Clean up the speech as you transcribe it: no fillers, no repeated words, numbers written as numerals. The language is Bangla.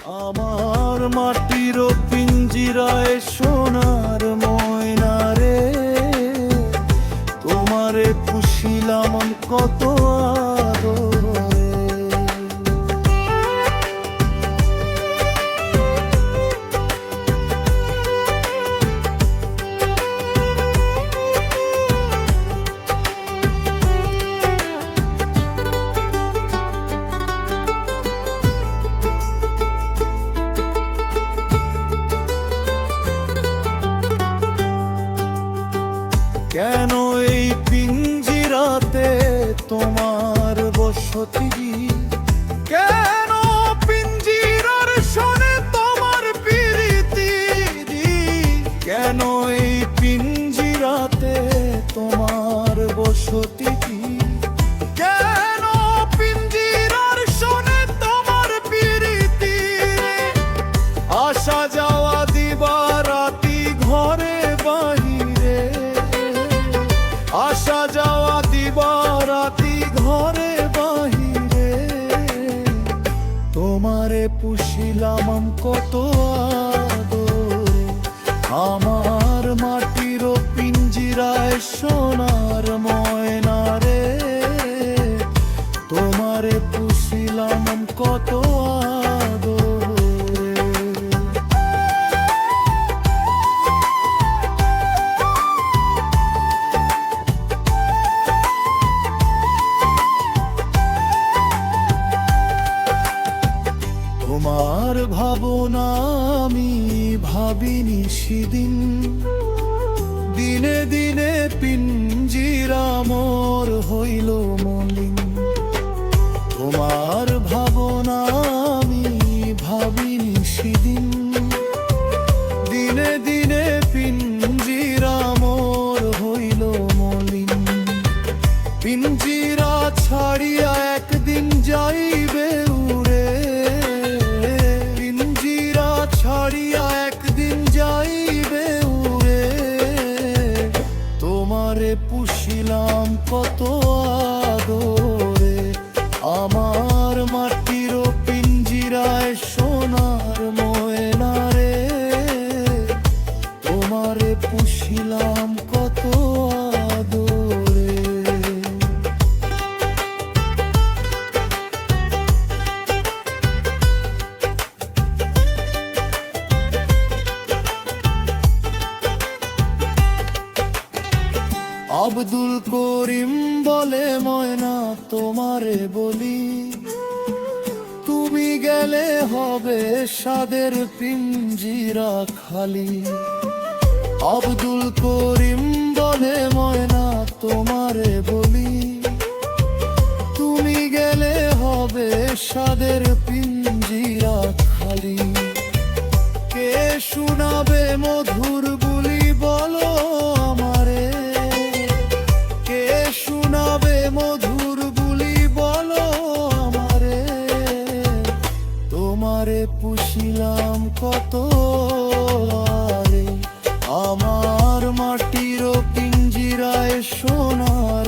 আমার মাটির পিঞ্জিরায় সোনার ময়না রে, তোমারে পুষিলাম কত আদরে। কেন এই পিঞ্জিরাতে তোমার বসতি, কেন পিঞ্জিরার শোনে তোমার প্রীতি, কেন এই পিঞ্জিরাতে তোমার বসতি, কেন পিঞ্জিরার শোনে তোমার প্রীতি। আসা যাওয়া দিবা রাতি ঘরে বাহিরে, আসা যাওয়া দিবা রাতি ঘরে বাহিরে, তোমারে পুষিলাম কত আদরে। আমার মাটির পিঞ্জিরায় সোনার ময়না রে, তোমারে পুষিলাম কত আদরে। তোমার ভাবনা আমি ভাবিনি সেদিন, দিনে দিনে পিঞ্জিরা মোর হইল মলিন। তোমার ভাবনা আমি ভাবিনি সেদিন, দিনে দিনে পিঞ্জিরা মোর হইল মলিন। পিঞ্জিরা ছাড়িয়া একদিন যাইবে উড়ে, পিঞ্জিরা ছাড়িয়া একদিন যাইবে উড়ে, তোমারে পুষিলাম কত আদরে। আমার মাটির পিঞ্জিরায় সোনার ময়না রে, তোমারে পুষিলাম কত আদরে। আব্দুল করিম বলে ময়না তোমারে বলি, তুমি গেলে হবে সাদের পিঞ্জিরা খালি। আব্দুল করিম বলে ময়না তোমারে বলি, তুমি গেলে হবে সাদের পিঞ্জিরা খালি। কে শোনাবে মধুর বুলি বলো আমারে, কে শোনাবে মধুর বুলি বলো আমারে, তোমারে পুষিলাম কত আরে। আমার মাটির পিঞ্জিরায় সোনার